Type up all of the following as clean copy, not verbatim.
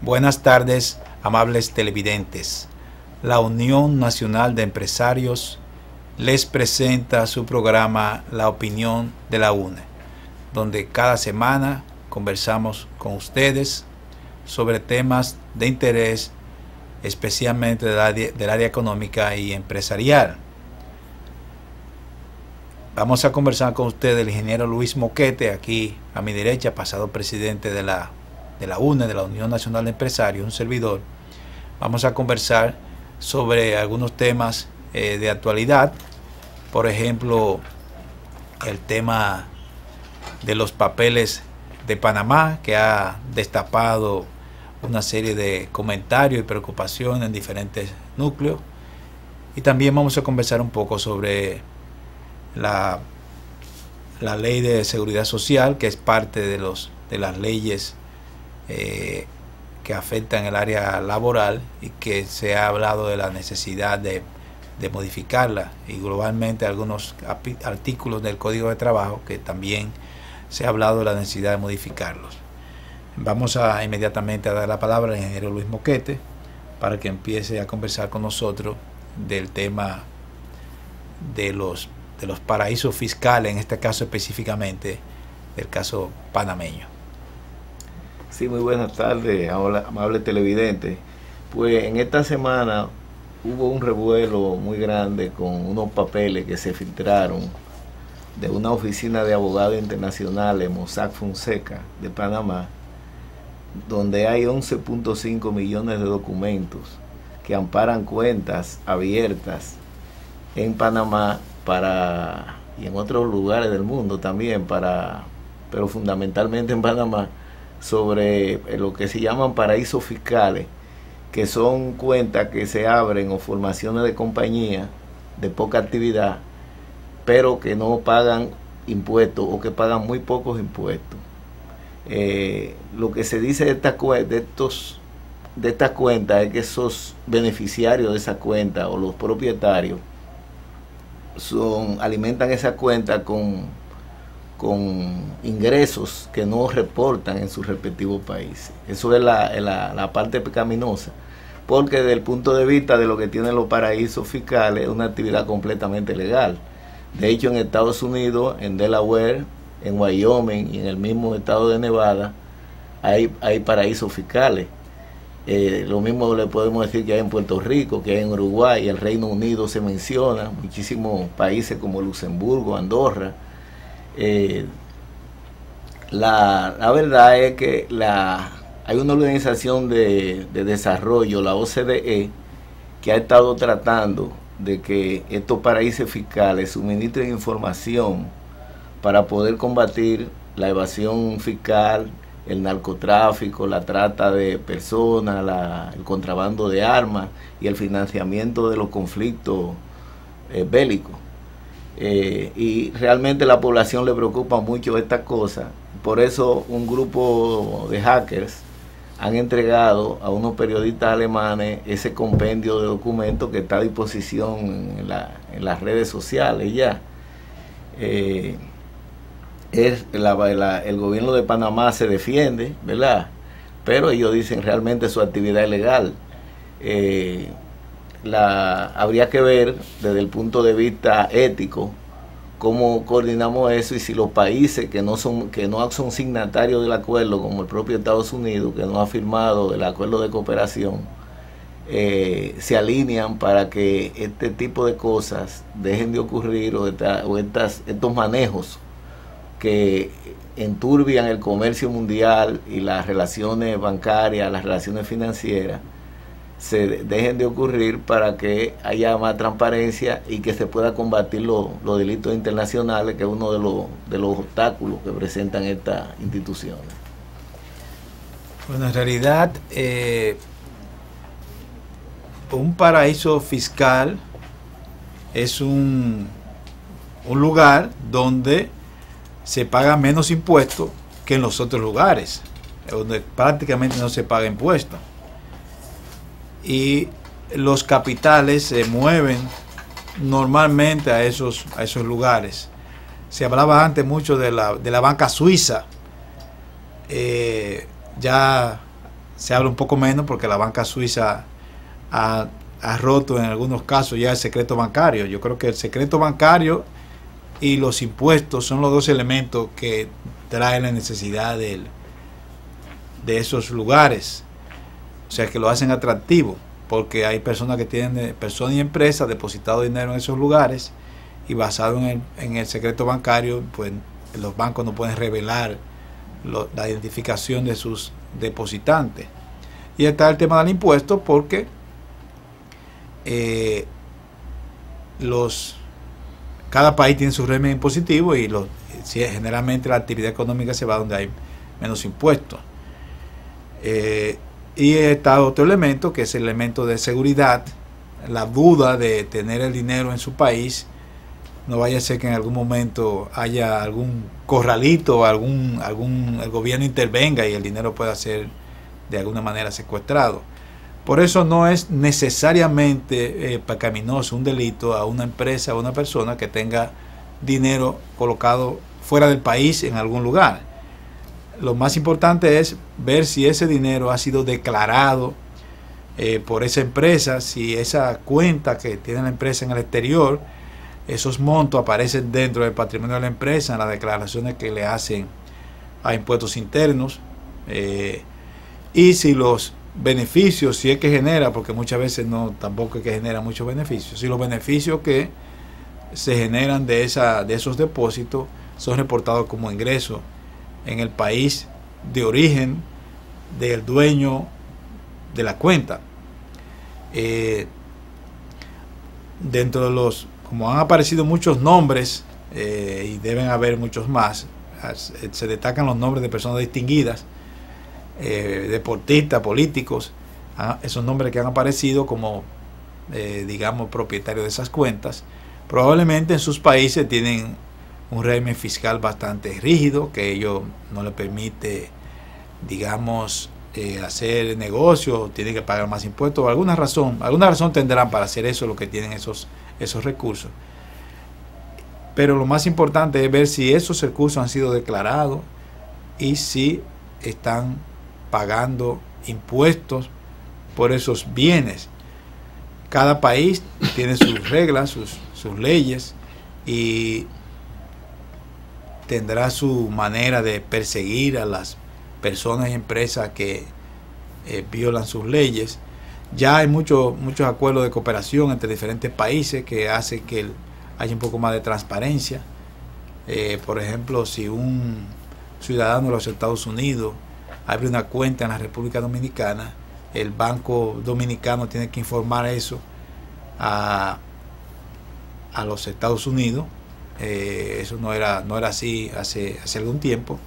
Buenas tardes, amables televidentes. La Unión Nacional de Empresarios les presenta su programa La Opinión de la UNE, donde cada semana conversamos con ustedes sobre temas de interés, especialmente del área económica y empresarial. Vamos a conversar con ustedes el ingeniero Luis Moquete, aquí a mi derecha, pasado presidente de la UNE, de la Unión Nacional de Empresarios, un servidor. Vamos a conversar sobre algunos temas de actualidad, por ejemplo, el tema de los papeles de Panamá, que ha destapado una serie de comentarios y preocupaciones en diferentes núcleos, y también vamos a conversar un poco sobre la ley de seguridad social, que es parte de las leyes que afectan el área laboral y que se ha hablado de la necesidad de modificarla, y globalmente algunos artículos del Código de Trabajo que también se ha hablado de la necesidad de modificarlos. Vamos inmediatamente a dar la palabra al ingeniero Luis Moquete para que empiece a conversar con nosotros del tema de los paraísos fiscales, en este caso específicamente del caso panameño. Sí, muy buenas tardes, amable televidente. Pues en esta semana hubo un revuelo muy grande con unos papeles que se filtraron de una oficina de abogados internacionales, Mossack Fonseca, de Panamá, donde hay 11.5 millones de documentos que amparan cuentas abiertas en Panamá y en otros lugares del mundo también, pero fundamentalmente en Panamá, sobre lo que se llaman paraísos fiscales, que son cuentas que se abren o formaciones de compañías de poca actividad, pero que no pagan impuestos o que pagan muy pocos impuestos. Lo que se dice de estas cuentas es que esos beneficiarios de esa cuenta o los propietarios alimentan esa cuenta con ingresos que no reportan en sus respectivos países. Eso es la parte pecaminosa, porque desde el punto de vista de lo que tienen los paraísos fiscales es una actividad completamente legal. De hecho, en Estados Unidos, en Delaware, en Wyoming y en el mismo estado de Nevada hay paraísos fiscales. Lo mismo le podemos decir que hay en Puerto Rico, que hay en Uruguay, el Reino Unido se menciona, muchísimos países como Luxemburgo, Andorra. La verdad es que hay una organización de desarrollo, la OCDE, que ha estado tratando de que estos paraísos fiscales suministren información para poder combatir la evasión fiscal, el narcotráfico, la trata de personas, el contrabando de armas y el financiamiento de los conflictos bélicos. Y realmente a la población le preocupa mucho estas cosas. Por eso un grupo de hackers han entregado a unos periodistas alemanes ese compendio de documentos que está a disposición en las redes sociales ya. El gobierno de Panamá se defiende, ¿verdad? Pero ellos dicen realmente su actividad es legal. Habría que ver desde el punto de vista ético cómo coordinamos eso, y si los países que no son signatarios del acuerdo, como el propio Estados Unidos, que no ha firmado el acuerdo de cooperación, se alinean para que este tipo de cosas dejen de ocurrir, o estos manejos que enturbian el comercio mundial y las relaciones bancarias, las relaciones financieras, se dejen de ocurrir para que haya más transparencia y que se pueda combatir los delitos internacionales, que es uno de los obstáculos que presentan estas instituciones. Bueno, en realidad, un paraíso fiscal es un lugar donde se paga menos impuestos que en los otros lugares, donde prácticamente no se paga impuestos. Y los capitales se mueven normalmente a esos lugares. Se hablaba antes mucho de la banca suiza. Ya se habla un poco menos porque la banca suiza ha roto en algunos casos ya el secreto bancario. Yo creo que el secreto bancario y los impuestos son los dos elementos que traen la necesidad de esos lugares. O sea, que lo hacen atractivo, porque hay personas que tienen, personas y empresas depositado dinero en esos lugares, y basado en el secreto bancario, pues los bancos no pueden revelar la identificación de sus depositantes. Y está el tema del impuesto, porque cada país tiene su régimen impositivo, y generalmente la actividad económica se va donde hay menos impuestos. Y está otro elemento, que es el elemento de seguridad, la duda de tener el dinero en su país. No vaya a ser que en algún momento haya algún corralito, el gobierno intervenga y el dinero pueda ser de alguna manera secuestrado. Por eso no es necesariamente pecaminoso, un delito, a una empresa o a una persona que tenga dinero colocado fuera del país en algún lugar. Lo más importante es ver si ese dinero ha sido declarado por esa empresa, si esa cuenta que tiene la empresa en el exterior, esos montos aparecen dentro del patrimonio de la empresa, en las declaraciones que le hacen a impuestos internos, y si los beneficios, si es que genera, porque muchas veces no, tampoco es que genera muchos beneficios, si los beneficios que se generan de esos depósitos son reportados como ingresos en el país de origen del dueño de la cuenta. Dentro de los, como han aparecido muchos nombres, y deben haber muchos más, se destacan los nombres de personas distinguidas, deportistas, políticos, esos nombres que han aparecido como digamos propietarios de esas cuentas. Probablemente en sus países tienen un régimen fiscal bastante rígido, que ellos no les permite, digamos, hacer negocio, tienen que pagar más impuestos. Alguna razón tendrán para hacer eso, lo que tienen esos recursos. Pero lo más importante es ver si esos recursos han sido declarados y si están pagando impuestos por esos bienes. Cada país tiene sus reglas, sus leyes, y tendrá su manera de perseguir a las personas y empresas que violan sus leyes. Ya hay muchos acuerdos de cooperación entre diferentes países que hace que haya un poco más de transparencia. Por ejemplo, si un ciudadano de los Estados Unidos abre una cuenta en la República Dominicana, el Banco Dominicano tiene que informar eso a los Estados Unidos. Eso no era así hace algún tiempo,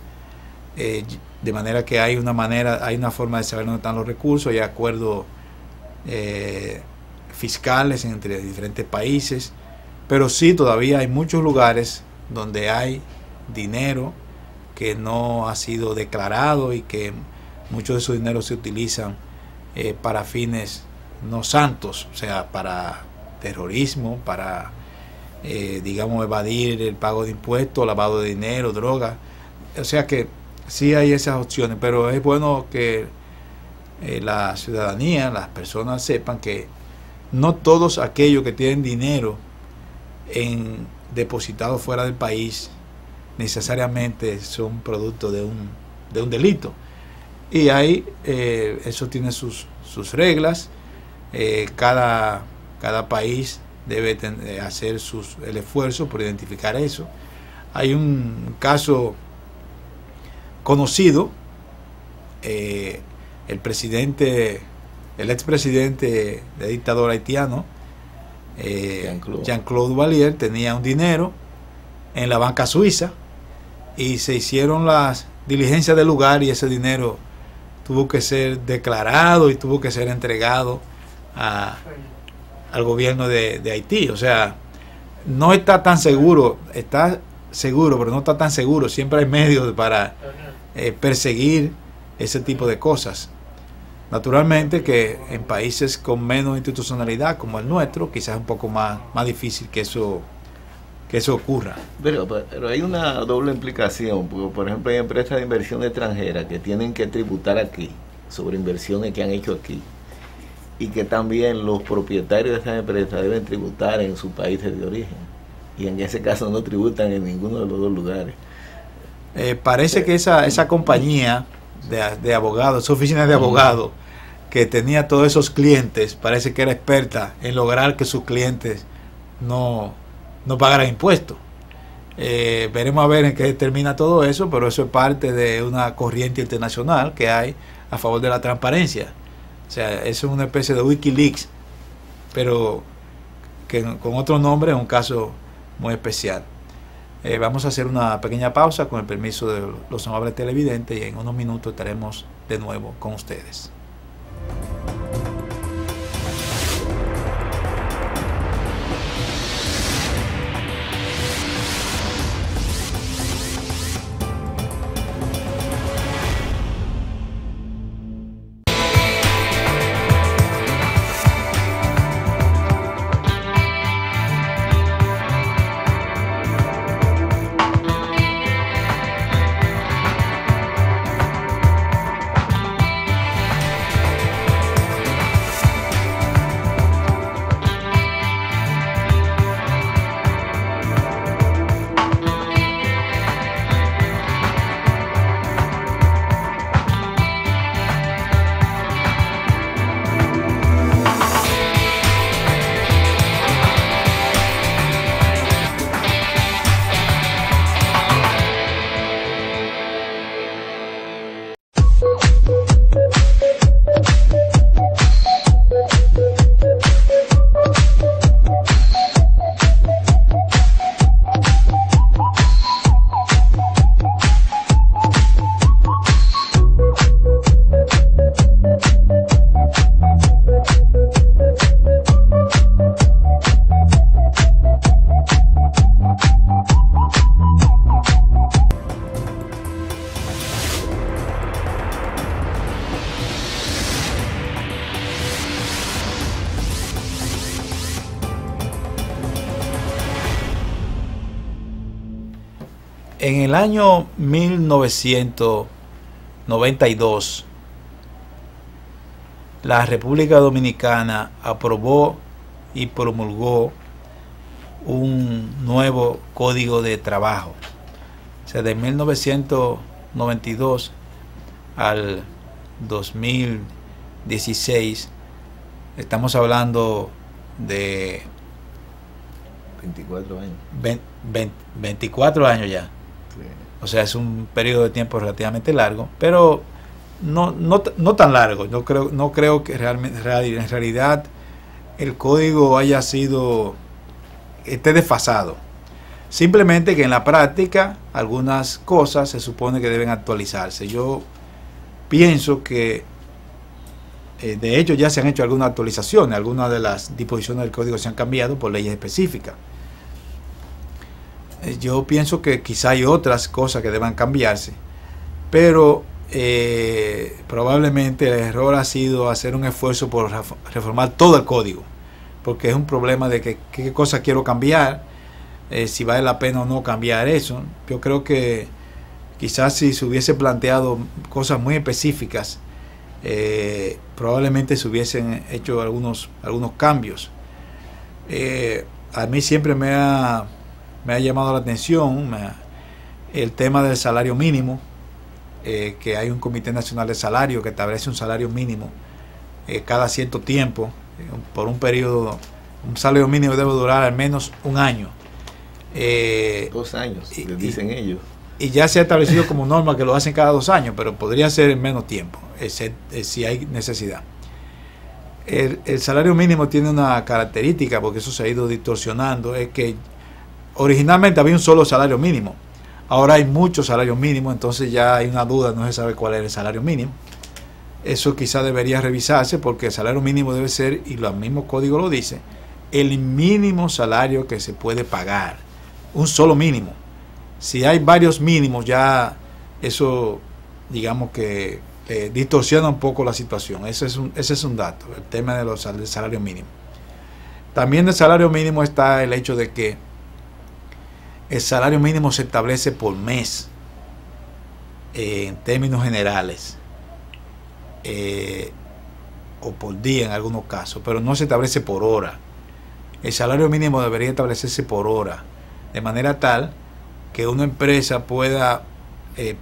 de manera que hay una forma de saber dónde están los recursos. Hay acuerdos fiscales entre diferentes países, pero sí todavía hay muchos lugares donde hay dinero que no ha sido declarado, y que muchos de esos dineros se utilizan para fines no santos, o sea, para terrorismo, para digamos evadir el pago de impuestos, lavado de dinero, droga. O sea que sí hay esas opciones, pero es bueno que la ciudadanía, las personas sepan que no todos aquellos que tienen dinero depositado fuera del país necesariamente son producto de un delito. Y ahí eso tiene sus reglas. Cada país debe hacer el esfuerzo por identificar eso. Hay un caso conocido, el presidente el expresidente de dictador haitiano, Jean-Claude Duvalier, tenía un dinero en la banca suiza y se hicieron las diligencias del lugar y ese dinero tuvo que ser declarado y tuvo que ser entregado al gobierno de Haití. O sea, no está tan seguro, está seguro, pero no está tan seguro. Siempre hay medios para perseguir ese tipo de cosas. Naturalmente que en países con menos institucionalidad como el nuestro, quizás es un poco más difícil que eso ocurra. Pero hay una doble implicación, porque por ejemplo hay empresas de inversión extranjera que tienen que tributar aquí sobre inversiones que han hecho aquí, y que también los propietarios de esas empresas deben tributar en sus países de origen, y en ese caso no tributan en ninguno de los dos lugares. Parece que esa compañía de abogados, esa oficina de abogados que tenía todos esos clientes, parece que era experta en lograr que sus clientes no pagaran impuestos. Veremos a ver en qué termina todo eso, pero eso es parte de una corriente internacional que hay a favor de la transparencia. O sea, eso es una especie de Wikileaks, pero que con otro nombre, es un caso muy especial. Vamos a hacer una pequeña pausa con el permiso de los amables televidentes y en unos minutos estaremos de nuevo con ustedes. En el año 1992, la República Dominicana aprobó y promulgó un nuevo código de trabajo. O sea, de 1992 al 2016, estamos hablando de 24 años. 24 años ya. Sí. O sea, es un periodo de tiempo relativamente largo, pero no tan largo. No creo que en realidad el código esté desfasado. Simplemente que en la práctica algunas cosas se supone que deben actualizarse. Yo pienso que de hecho ya se han hecho algunas actualizaciones, algunas de las disposiciones del código se han cambiado por leyes específicas. Yo pienso que quizá hay otras cosas que deban cambiarse, pero probablemente el error ha sido hacer un esfuerzo por reformar todo el código, porque es un problema de qué cosas quiero cambiar, si vale la pena o no cambiar eso. Yo creo que quizás si se hubiese planteado cosas muy específicas, probablemente se hubiesen hecho algunos cambios. A mí siempre me ha llamado la atención el tema del salario mínimo, que hay un Comité Nacional de Salario que establece un salario mínimo cada cierto tiempo, por un periodo. Un salario mínimo debe durar al menos un año. 2 años, dicen ellos. Y ya se ha establecido como norma que lo hacen cada 2 años, pero podría ser en menos tiempo, si hay necesidad. el salario mínimo tiene una característica, porque eso se ha ido distorsionando, es que originalmente había un solo salario mínimo. Ahora hay muchos salarios mínimos, entonces ya hay una duda, no se sabe cuál es el salario mínimo. Eso quizá debería revisarse, porque el salario mínimo debe ser, y el mismo código lo dice, el mínimo salario que se puede pagar. Un solo mínimo. Si hay varios mínimos, ya eso, digamos que distorsiona un poco la situación. Ese es un dato, el tema del salario mínimo. También del salario mínimo está el hecho de que el salario mínimo se establece por mes, en términos generales, o por día en algunos casos, pero no se establece por hora. El salario mínimo debería establecerse por hora, de manera tal que una empresa pueda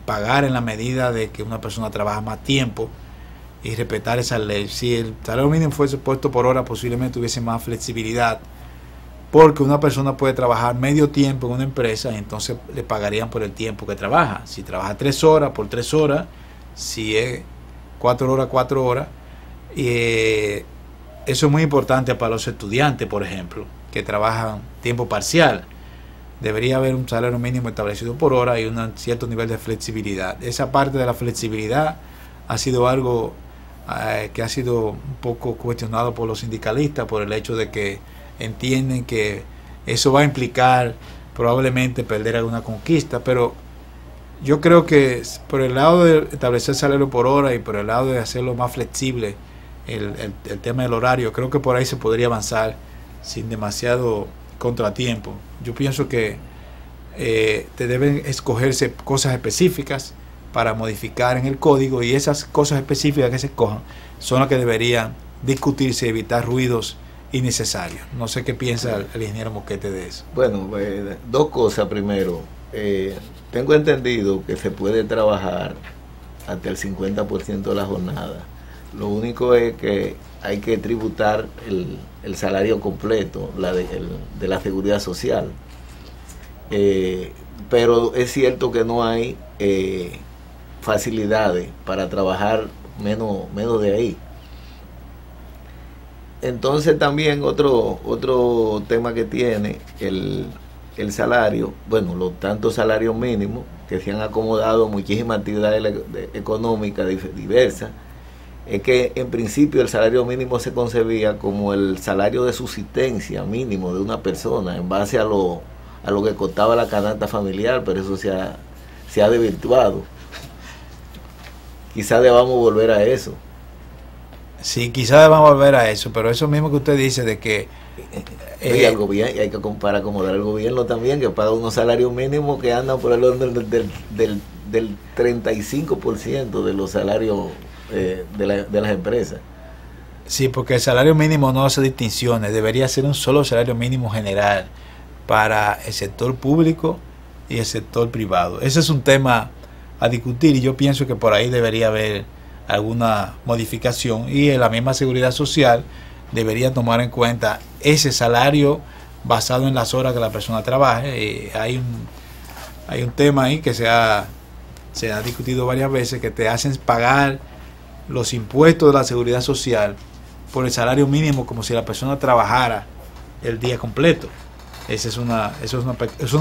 pagar en la medida de que una persona trabaja más tiempo y respetar esa ley. Si el salario mínimo fuese puesto por hora, posiblemente hubiese más flexibilidad, porque una persona puede trabajar medio tiempo en una empresa y entonces le pagarían por el tiempo que trabaja. Si trabaja 3 horas, por 3 horas, si es 4 horas, 4 horas. Eso es muy importante para los estudiantes, por ejemplo, que trabajan tiempo parcial. Debería haber un salario mínimo establecido por hora y un cierto nivel de flexibilidad. Esa parte de la flexibilidad ha sido algo que ha sido un poco cuestionado por los sindicalistas, por el hecho de que entienden que eso va a implicar probablemente perder alguna conquista, pero yo creo que por el lado de establecer salario por hora y por el lado de hacerlo más flexible el tema del horario, creo que por ahí se podría avanzar sin demasiado contratiempo. Yo pienso que te deben escogerse cosas específicas para modificar en el código, y esas cosas específicas que se escojan son las que deberían discutirse y evitar ruidos innecesarios. No sé qué piensa el ingeniero Moquete de eso. Bueno, dos cosas. Primero, tengo entendido que se puede trabajar hasta el 50% de la jornada. Lo único es que hay que tributar el salario completo, de la seguridad social. Pero es cierto que no hay facilidades para trabajar menos de ahí. Entonces también otro tema que tiene el salario, bueno, los tantos salarios mínimos que se han acomodado muchísimas actividades económicas diversas, es que en principio el salario mínimo se concebía como el salario de subsistencia mínimo de una persona en base a lo que costaba la canasta familiar, pero eso se ha desvirtuado. Quizás debamos volver a eso. Sí, quizás vamos a volver a eso, pero eso mismo que usted dice de que y al gobierno, hay que para acomodar al gobierno también, que paga unos salarios mínimos que andan por el orden del 35% de los salarios de las empresas. Sí, porque el salario mínimo no hace distinciones, debería ser un solo salario mínimo general para el sector público y el sector privado. Ese es un tema a discutir, y yo pienso que por ahí debería haber alguna modificación, y en la misma seguridad social debería tomar en cuenta ese salario basado en las horas que la persona trabaje. Hay un tema ahí que se ha discutido varias veces, que te hacen pagar los impuestos de la seguridad social por el salario mínimo, como si la persona trabajara el día completo. Esa es una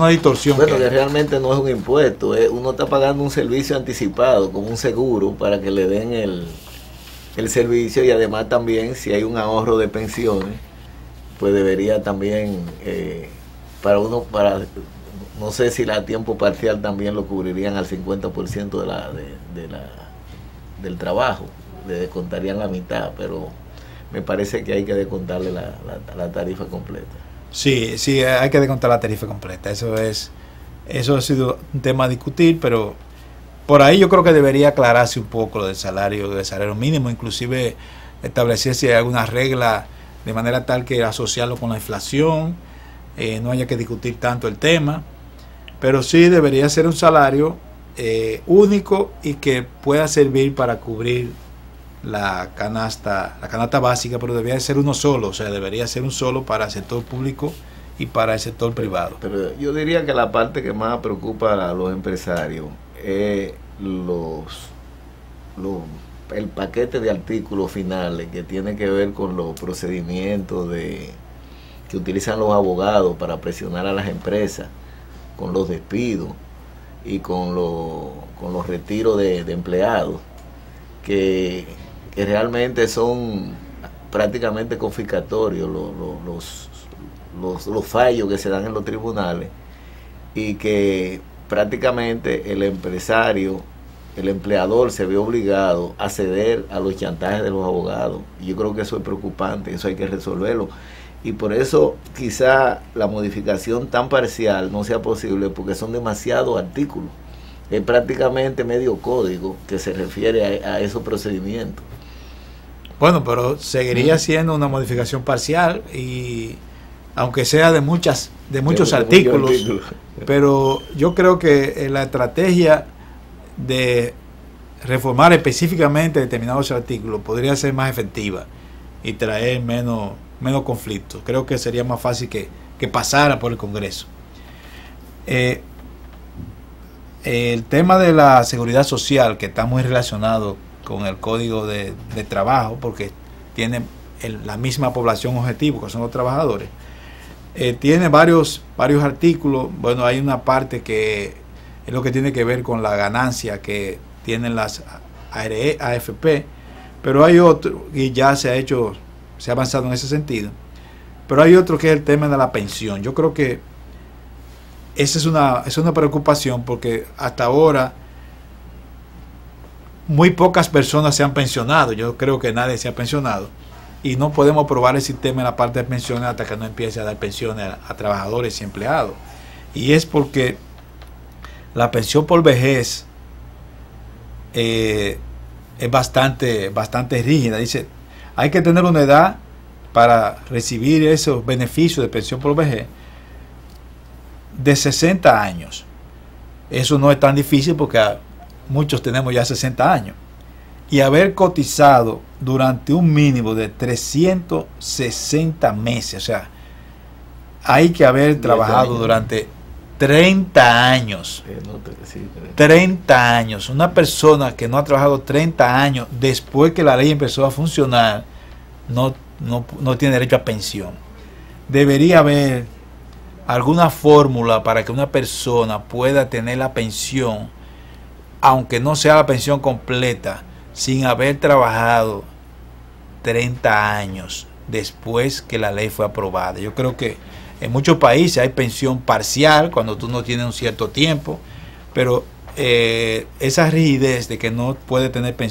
distorsión. Bueno, que realmente no es un impuesto, uno está pagando un servicio anticipado, como un seguro, para que le den el servicio, y además también si hay un ahorro de pensiones, pues debería también, no sé si a tiempo parcial también lo cubrirían al 50% del trabajo, le descontarían la mitad, pero me parece que hay que descontarle la tarifa completa. Sí, hay que descontar la tarifa completa. Eso ha sido un tema a discutir, pero por ahí yo creo que debería aclararse un poco lo del salario mínimo, inclusive establecerse alguna regla de manera tal que asociarlo con la inflación, no haya que discutir tanto el tema, pero sí debería ser un salario único y que pueda servir para cubrir la canasta básica, pero debería ser uno solo, o sea, debería ser un solo para el sector público y para el sector privado. Pero yo diría que la parte que más preocupa a los empresarios es el paquete de artículos finales que tiene que ver con los procedimientos que utilizan los abogados para presionar a las empresas, con los despidos y con los retiros de empleados, que realmente son prácticamente confiscatorios los fallos que se dan en los tribunales, y que prácticamente el empresario, el empleador, se ve obligado a ceder a los chantajes de los abogados. Y yo creo que eso es preocupante, eso hay que resolverlo. Y por eso quizá la modificación tan parcial no sea posible, porque son demasiados artículos. Es prácticamente medio código que se refiere a esos procedimientos. Bueno, pero seguiría siendo una modificación parcial, y aunque sea de muchos artículos, pero yo creo que la estrategia de reformar específicamente determinados artículos podría ser más efectiva y traer menos conflictos. Creo que sería más fácil que pasara por el Congreso. El tema de la seguridad social, que está muy relacionado con el Código de Trabajo, porque tiene la misma población objetivo, que son los trabajadores, tiene varios artículos. Bueno, hay una parte que es lo que tiene que ver con la ganancia que tienen las AFP, pero hay otro, y ya se ha avanzado en ese sentido, pero hay otro que es el tema de la pensión. Yo creo que esa es una preocupación, porque hasta ahora muy pocas personas se han pensionado. Yo creo que nadie se ha pensionado, y no podemos aprobar el sistema en la parte de pensiones hasta que no empiece a dar pensiones a trabajadores y empleados. Y es porque la pensión por vejez es bastante rígida. Dice, hay que tener una edad para recibir esos beneficios de pensión por vejez de 60 años. Eso no es tan difícil, porque muchos tenemos ya 60 años. Y haber cotizado durante un mínimo de 360 meses. O sea, hay que haber trabajado durante 30 años. 30 años. Una persona que no ha trabajado 30 años después que la ley empezó a funcionar, no tiene derecho a pensión. Debería haber alguna fórmula para que una persona pueda tener la pensión, aunque no sea la pensión completa, sin haber trabajado 30 años después que la ley fue aprobada. Yo creo que en muchos países hay pensión parcial cuando tú no tienes un cierto tiempo, pero esa rigidez de que no puede tener pensión